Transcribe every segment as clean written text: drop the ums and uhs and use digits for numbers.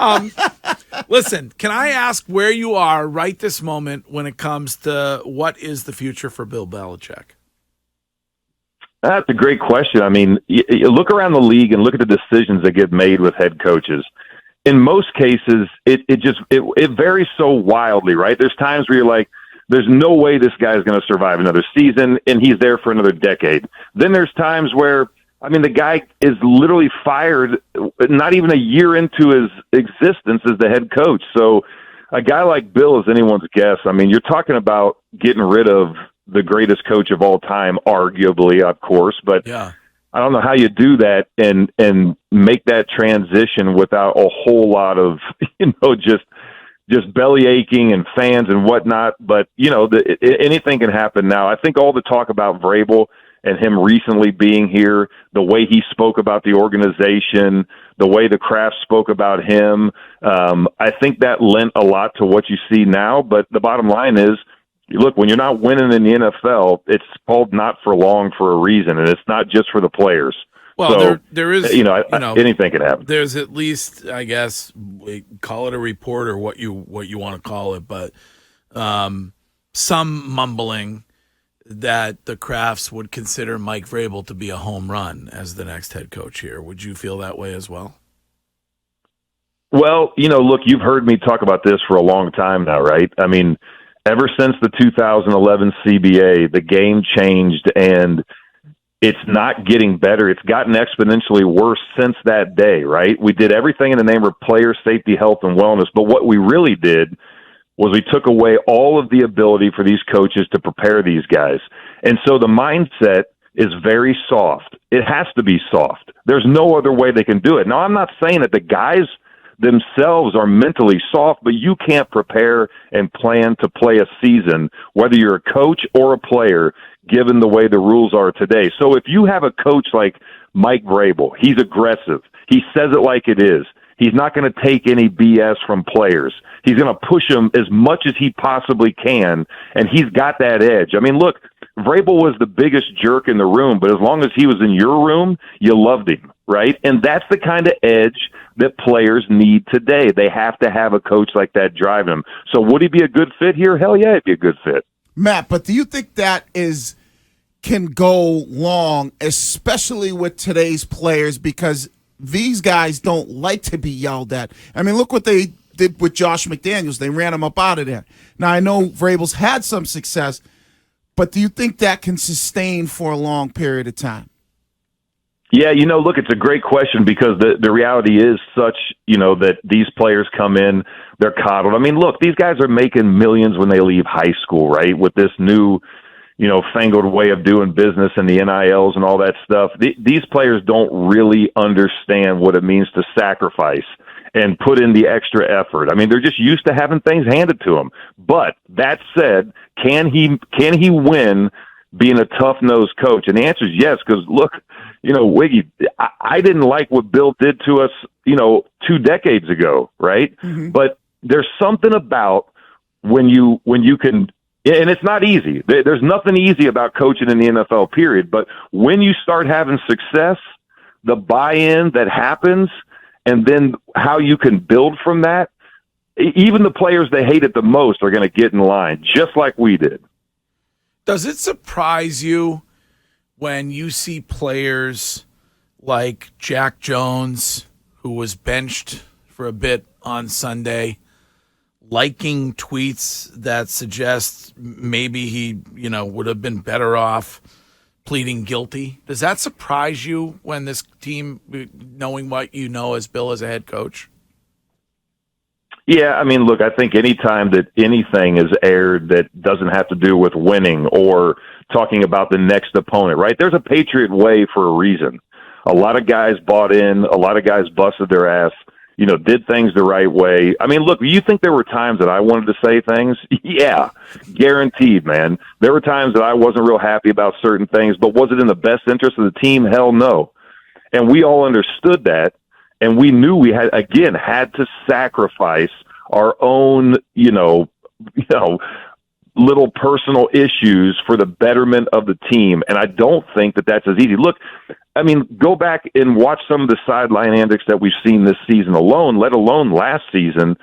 Um, listen, can I ask where you are right this moment when it comes to what is the future for Bill Belichick? That's a great question. I mean, you look around the league and look at the decisions that get made with head coaches. In most cases, it varies so wildly, right? There's times where you're like, there's no way this guy is going to survive another season, and he's there for another decade. Then there's times where, I mean, the guy is literally fired not even a year into his existence as the head coach. So a guy like Bill is anyone's guess. I mean, you're talking about getting rid of the greatest coach of all time, arguably, of course, but yeah. I don't know how you do that and make that transition without a whole lot of, just belly aching and fans and whatnot. But, anything can happen now. I think all the talk about Vrabel and him recently being here, the way he spoke about the organization, the way the Kraft spoke about him, I think that lent a lot to what you see now. But the bottom line is, look, when you're not winning in the NFL, it's called not for long for a reason, and it's not just for the players. Well, so, there is, anything can happen. There's at least, I guess, call it a report or what you want to call it, but some mumbling that the Krafts would consider Mike Vrabel to be a home run as the next head coach here. Would you feel that way as well? Well, look, you've heard me talk about this for a long time now, right? I mean, ever since the 2011 CBA, the game changed, and it's not getting better. It's gotten exponentially worse since that day, right? We did everything in the name of player safety, health, and wellness, but what we really did was we took away all of the ability for these coaches to prepare these guys. And so the mindset is very soft. It has to be soft. There's no other way they can do it. Now, I'm not saying that the guys themselves are mentally soft, but you can't prepare and plan to play a season, whether you're a coach or a player, given the way the rules are today. So if you have a coach like Mike Vrabel, he's aggressive. He says it like it is. He's not going to take any BS from players. He's going to push them as much as he possibly can, and he's got that edge. I mean, look, Vrabel was the biggest jerk in the room, but as long as he was in your room, you loved him, right? And that's the kind of edge that players need today. They have to have a coach like that driving them. So would he be a good fit here? Hell yeah, he'd be a good fit. Matt, but do you think that can go long, especially with today's players, because these guys don't like to be yelled at? I mean, look what they did with Josh McDaniels. They ran him up out of there. Now, I know Vrabel's had some success, but do you think that can sustain for a long period of time? Yeah, look, it's a great question because the reality is such, that these players come in, they're coddled. I mean, look, these guys are making millions when they leave high school, right? With this new, fangled way of doing business and the NILs and all that stuff. These players don't really understand what it means to sacrifice and put in the extra effort. I mean, they're just used to having things handed to them. But that said, can he win being a tough-nosed coach? And the answer is yes, because look, Wiggy, I didn't like what Bill did to us, 2 decades ago, right? Mm-hmm. But there's something about when you can, and it's not easy. There's nothing easy about coaching in the NFL, period. But when you start having success, the buy-in that happens, and then how you can build from that, even the players they hate it the most are going to get in line, just like we did. Does it surprise you when you see players like Jack Jones, who was benched for a bit on Sunday, liking tweets that suggest maybe he, would have been better off pleading guilty? Does that surprise you when this team, knowing what you know as Bill as a head coach? Yeah, I mean, look, I think anytime that anything is aired that doesn't have to do with winning or talking about the next opponent, right? There's a Patriot way for a reason. A lot of guys bought in. A lot of guys busted their ass, did things the right way. I mean, look, you think there were times that I wanted to say things? Yeah, guaranteed, man. There were times that I wasn't real happy about certain things, but was it in the best interest of the team? Hell no. And we all understood that. And we knew we had to sacrifice our own, little personal issues for the betterment of the team. And I don't think that that's as easy. Look, I mean, go back and watch some of the sideline antics that we've seen this season alone, let alone last season.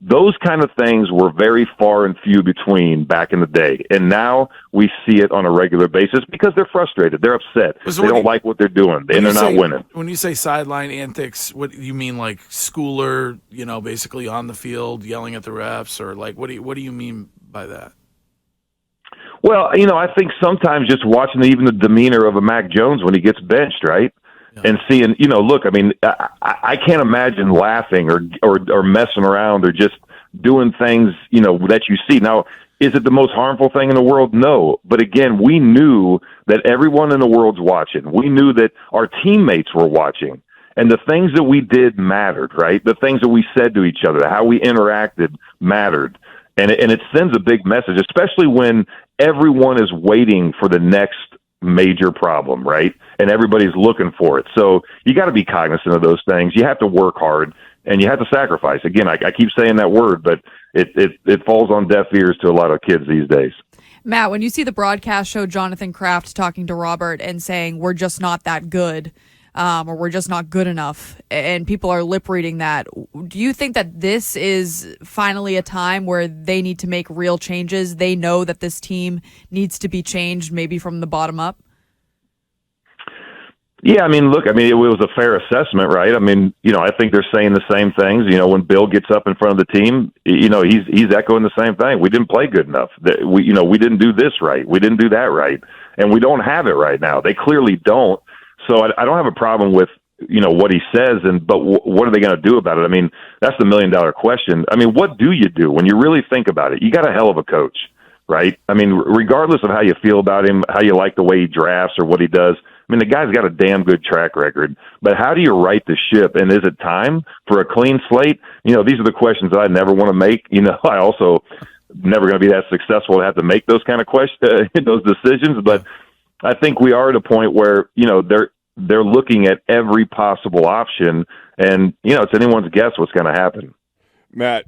Those kind of things were very far and few between back in the day. And now we see it on a regular basis because they're frustrated. They're upset. So they don't like what they're doing, and they're not winning. When you say sideline antics, what do you mean, like schooler, basically on the field yelling at the refs, or like what do you mean by that? Well, I think sometimes just watching even the demeanor of a Mac Jones when he gets benched, right? Yeah. And seeing, look, I mean, I can't imagine laughing or messing around or just doing things, that you see. Now, is it the most harmful thing in the world? No. But again, we knew that everyone in the world's watching. We knew that our teammates were watching. And the things that we did mattered, right? The things that we said to each other, how we interacted mattered. And it sends a big message, especially when everyone is waiting for the next major problem, right? And everybody's looking for it. So you got to be cognizant of those things. You have to work hard, and you have to sacrifice. Again, I keep saying that word, but it falls on deaf ears to a lot of kids these days. Matt, when you see the broadcast show Jonathan Kraft talking to Robert and saying, we're just not that good, or we're just not good enough, and people are lip reading that, do you think that this is finally a time where they need to make real changes? They know that this team needs to be changed, maybe from the bottom up? Yeah, I mean, look, it was a fair assessment, right? I mean, I think they're saying the same things. When Bill gets up in front of the team, he's echoing the same thing. We didn't play good enough. We didn't do this right. We didn't do that right. And we don't have it right now. They clearly don't. So I don't have a problem with, what he says, but what are they going to do about it? I mean, that's the $1,000,000 question. I mean, what do you do when you really think about it? You got a hell of a coach, right? I mean, regardless of how you feel about him, how you like the way he drafts or what he does, I mean, the guy's got a damn good track record. But how do you right the ship? And is it time for a clean slate? These are the questions that I never want to make. I also never going to be that successful to have to make those kind of questions, those decisions. But I think we are at a point where, they're looking at every possible option, and, it's anyone's guess what's going to happen. Matt,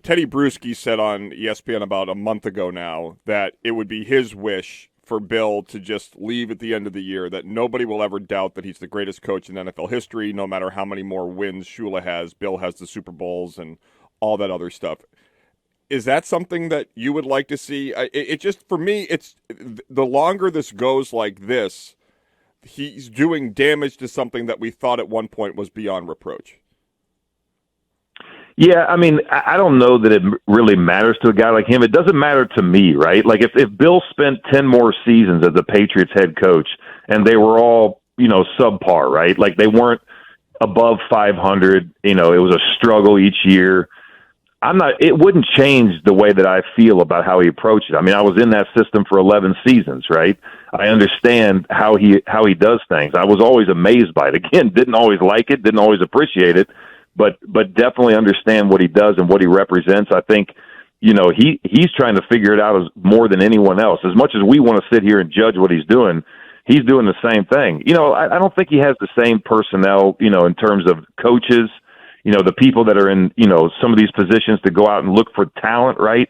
Teddy Bruschi said on ESPN about a month ago now that it would be his wish for Bill to just leave at the end of the year, that nobody will ever doubt that he's the greatest coach in NFL history, no matter how many more wins Shula has. Bill has the Super Bowls and all that other stuff. Is that something that you would like to see? It just, for me, it's the longer this goes like this, he's doing damage to something that we thought at one point was beyond reproach. Yeah, I mean, I don't know that it really matters to a guy like him. It doesn't matter to me, right? Like if Bill spent 10 more seasons as the Patriots head coach and they were all, subpar, right? Like they weren't above 500, it was a struggle each year. It wouldn't change the way that I feel about how he approached it. I mean, I was in that system for 11 seasons, right? I understand how he does things. I was always amazed by it. Again, didn't always like it, didn't always appreciate it, but definitely understand what he does and what he represents. I think, he's trying to figure it out as more than anyone else. As much as we want to sit here and judge what he's doing the same thing. I don't think he has the same personnel, in terms of coaches, the people that are in, some of these positions to go out and look for talent, right?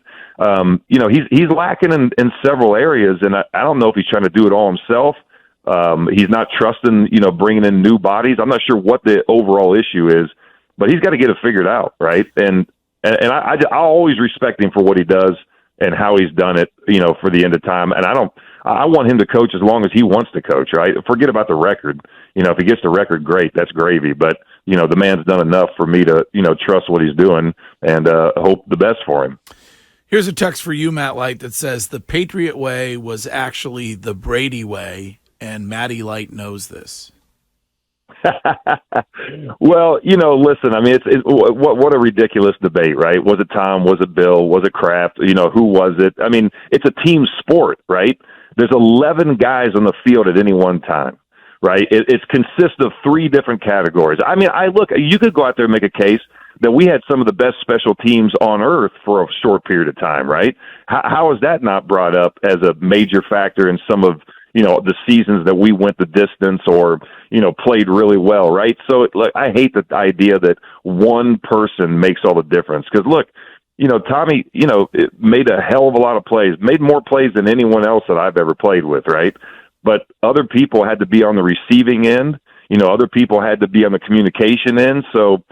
He's lacking in several areas, and I don't know if he's trying to do it all himself. He's not trusting, bringing in new bodies. I'm not sure what the overall issue is, but he's got to get it figured out, right? And I'll always respect him for what he does and how he's done it, for the end of time. And I want him to coach as long as he wants to coach, right? Forget about the record. If he gets the record, great, that's gravy. But, the man's done enough for me to, trust what he's doing and hope the best for him. Here's a text for you, Matt Light, that says the Patriot way was actually the Brady way, and Matty Light knows this. Well, listen, I mean, it's what a ridiculous debate, right? Was it Tom? Was it Bill? Was it Kraft? Who was it? I mean, it's a team sport, right? There's 11 guys on the field at any one time, right? It consists of 3 different categories. I mean, you could go out there and make a case that we had some of the best special teams on earth for a short period of time, right? How is that not brought up as a major factor in some of, the seasons that we went the distance or, played really well, right? So I hate the idea that one person makes all the difference. Because look, Tommy, made a hell of a lot of plays, made more plays than anyone else that I've ever played with, right? but other people had to be on the receiving end. Other people had to be on the communication end. So,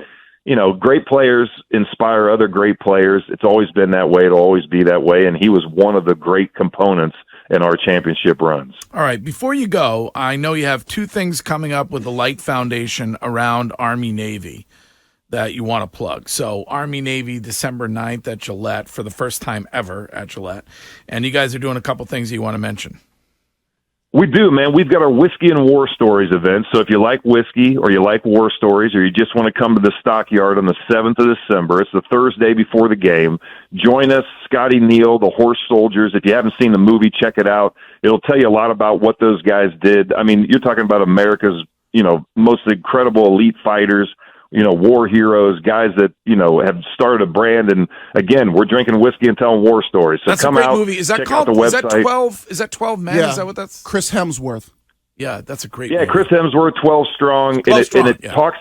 great players inspire other great players. It's always been that way. It'll always be that way. And he was one of the great components in our championship runs. All right. Before you go, I know you have two things coming up with the Light Foundation around Army-Navy that you want to plug. So Army-Navy, December 9th at Gillette for the first time ever at Gillette. And you guys are doing a couple things you want to mention. We do, man. We've got our Whiskey and War Stories event. So if you like whiskey or you like war stories or you just want to come to the stockyard on the 7th of December, it's the Thursday before the game. Join us, Scotty Neal, the Horse Soldiers. If you haven't seen the movie, check it out. It'll tell you a lot about what those guys did. I mean, you're talking about America's, most incredible elite fighters, war heroes, guys that, have started a brand. And again, we're drinking whiskey and telling war stories. So that's come a great out, movie. Is that check called, out the is that website. 12? Is that 12 Men? Yeah. Is that what that's? Chris Hemsworth. Yeah, that's a great Yeah, movie. Chris Hemsworth, 12 strong. 12 strong, and it yeah. talks.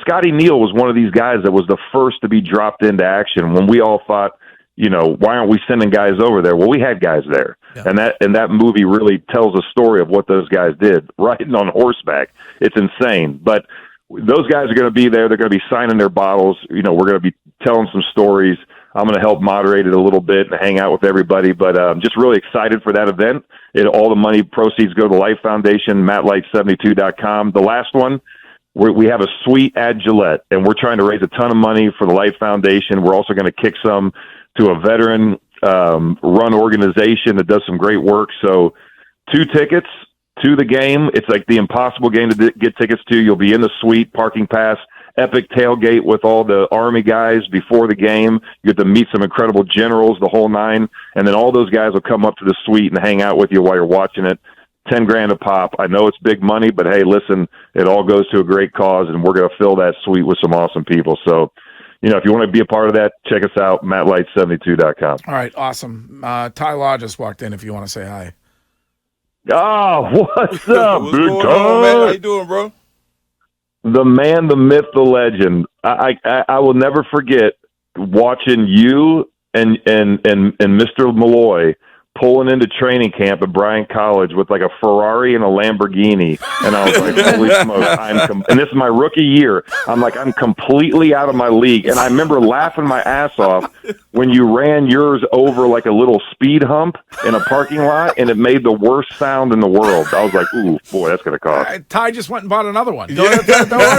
Scotty Neal was one of these guys that was the first to be dropped into action when we all thought, why aren't we sending guys over there? Well, we had guys there. Yeah. And that movie really tells a story of what those guys did, riding on horseback. It's insane. But those guys are going to be there. They're going to be signing their bottles. We're going to be telling some stories. I'm going to help moderate it a little bit and hang out with everybody. But I'm just really excited for that event. All the money proceeds go to the Life Foundation, mattlight72.com. The last one, we have a suite at Gillette, and we're trying to raise a ton of money for the Life Foundation. We're also going to kick some to a veteran run organization that does some great work. So 2 tickets to the game. It's like the impossible game to get tickets to. You'll be in the suite, parking pass, epic tailgate with all the Army guys before the game. You get to meet some incredible generals, the whole nine, and then all those guys will come up to the suite and hang out with you while you're watching it. $10,000 a pop. I know it's big money, but hey, listen, it all goes to a great cause, and we're going to fill that suite with some awesome people. So, if you want to be a part of that, check us out, mattlight72.com. All right, awesome. Ty Law just walked in if you want to say hi. Oh, what's up, What's big going on, man? How you guy? doing, bro? The man, the myth, the legend. I will never forget watching you and Mr. Malloy pulling into training camp at Bryant College with like a Ferrari and a Lamborghini, and I was like, holy smokes! And this is my rookie year. I'm like, I'm completely out of my league, and I remember laughing my ass off when you ran yours over like a little speed hump in a parking lot, and it made the worst sound in the world. I was like, ooh, boy, that's gonna cost. Ty just went and bought another one. Don't worry,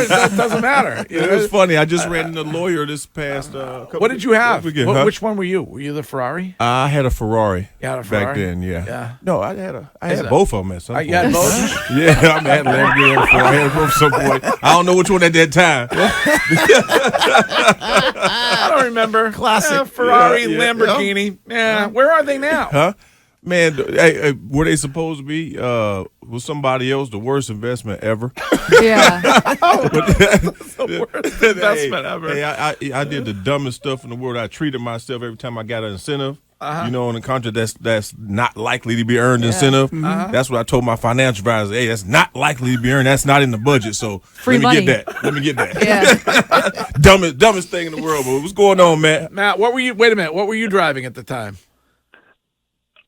that doesn't matter. It was funny. I just ran into a lawyer this past What did you have? weekend, huh? Which one were you? Were you the Ferrari? I had a Ferrari You had a back Ferrari? then, yeah. Yeah. No, I had it- both of them at some point. You had both? Yeah, I mean, I had a Lamborghini and a Ferrari. I had both at some point. I don't know which one at that time. I don't remember. Classic. Ferrari, Yeah, yeah. Lamborghini. Yeah. Where are they now? Huh? Man, hey, were they supposed to be with somebody else the worst investment ever? Yeah. The worst investment ever. Hey, I did the dumbest stuff in the world. I treated myself every time I got an incentive. In a contract that's not likely to be earned incentive. That's what I told my financial advisor. Hey, that's not likely to be earned. That's not in the budget. So Free let me money. get that. Let me get that. Yeah. dumbest thing in the world. But what's going on, Matt? Matt, wait a minute. What were you driving at the time?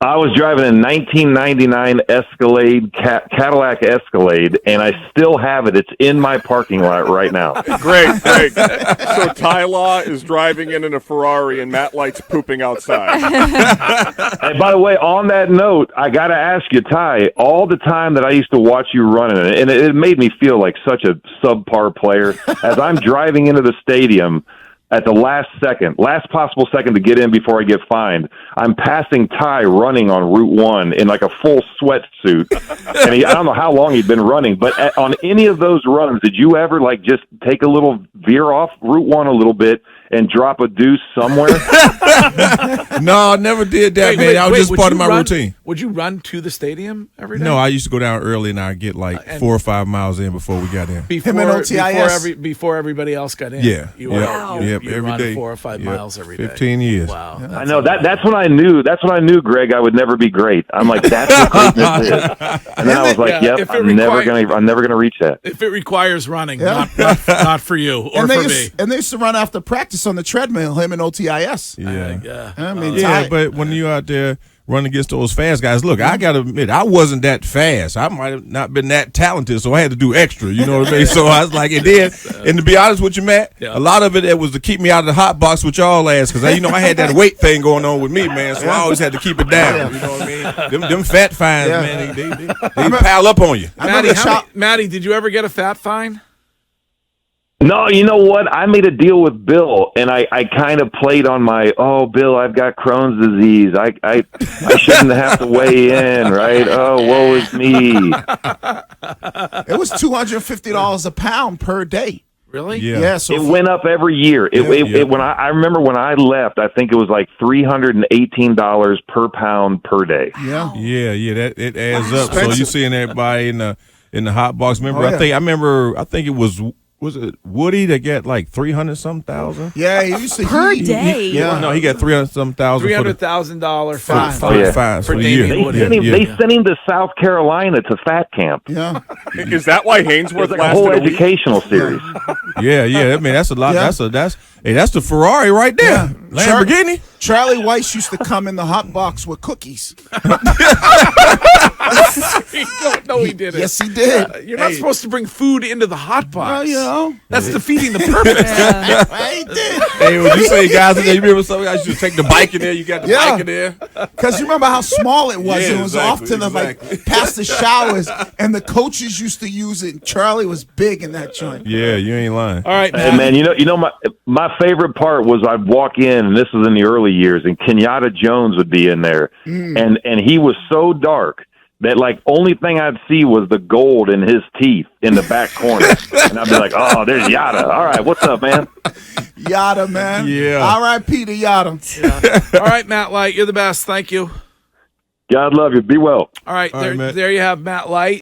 I was driving a 1999 Escalade, Cadillac Escalade, and I still have it. It's in my parking lot right now. Great. So Ty Law is driving in a Ferrari, and Matt Light's pooping outside. And by the way, on that note, I got to ask you, Ty, all the time that I used to watch you running it, and it made me feel like such a subpar player, as I'm driving into the stadium at the last possible second to get in before I get fined, I'm passing Ty running on Route 1 in like a full sweatsuit. And I don't know how long he'd been running, but on any of those runs, did you ever like just take a little veer off Route 1 a little bit and drop a deuce somewhere? No, I never did that, man. That was just would part of you my run- routine. Would you run to the stadium every day? No, I used to go down early and I'd get like 4 or 5 miles in before we got in. before, Him and OTIS? before everybody else got in. Yeah. You Yep. were, you, Yep. you Every run day. 4 or 5 Yep. miles every day. 15 years. Wow. I know that's when I knew. That's when I knew, Greg, I would never be great. I'm like, that's what greatness is. And then I was like, Yeah, yep, if it I'm never gonna reach that. If it requires running, Yeah. not for you or And for they used to run after practice on the treadmill, him and OTIS. Yeah. Yeah. I mean, Yeah, Ty- but when you're out there running against those fast guys. Look, I got to admit, I wasn't that fast. I might have not been that talented, so I had to do extra. You know what I mean? So I was like, and to be honest with you, Matt, a lot of it was to keep me out of the hot box with y'all ass, because I had that weight thing going on with me, man. So I always had to keep it down. You know what I mean? Them fat fines, man, they pile up on you. Matty, did you ever get a fat fine? No, you know what? I made a deal with Bill, and I kind of played on my, Bill, I've got Crohn's disease. I shouldn't have to weigh in, right? Oh, woe is me. It was $250 a pound per day. Really? Yeah. So it went up every year. When I remember when I left, I think it was like $318 per pound per day. Yeah. Yeah. That it adds up. So you seeing everybody in the hot box. Remember? I think it was it Woody that got like 300-some thousand? Yeah, he used to per day. No, he got 300-some thousand. $300,000 fine for the year. They sent him to South Carolina to fat camp. Yeah. Is that why Hainsworth It's like a whole lasted a week? educational series. Yeah. I mean, that's a lot. Yeah. That's the Ferrari right there. Yeah. Lamborghini. Charlie Weiss used to come in the hot box with cookies. No, he didn't. Yes, he did. You're not supposed to bring food into the hot box. Well, That's defeating the purpose. he did. Hey, would you say guys in there? You remember some guys used to take the bike in there? You got the bike in there. Because you remember how small it was. Yeah, It was exactly, often like past the showers, and the coaches used to use it. Charlie was big in that joint. Yeah, you ain't lying. All right, Hey, man, you know my favorite part was I'd walk in, and this was in the early years, and Kenyatta Jones would be in there, and he was so dark that like only thing I'd see was the gold in his teeth in the back corner, and I'd be like, "Oh, there's Yada. All right, what's up, man?" Yada, man. Yeah. R.I.P. to Yada. All right, Matt Light, you're the best. Thank you. God love you. Be well. All right, All right, Matt. there you have Matt Light.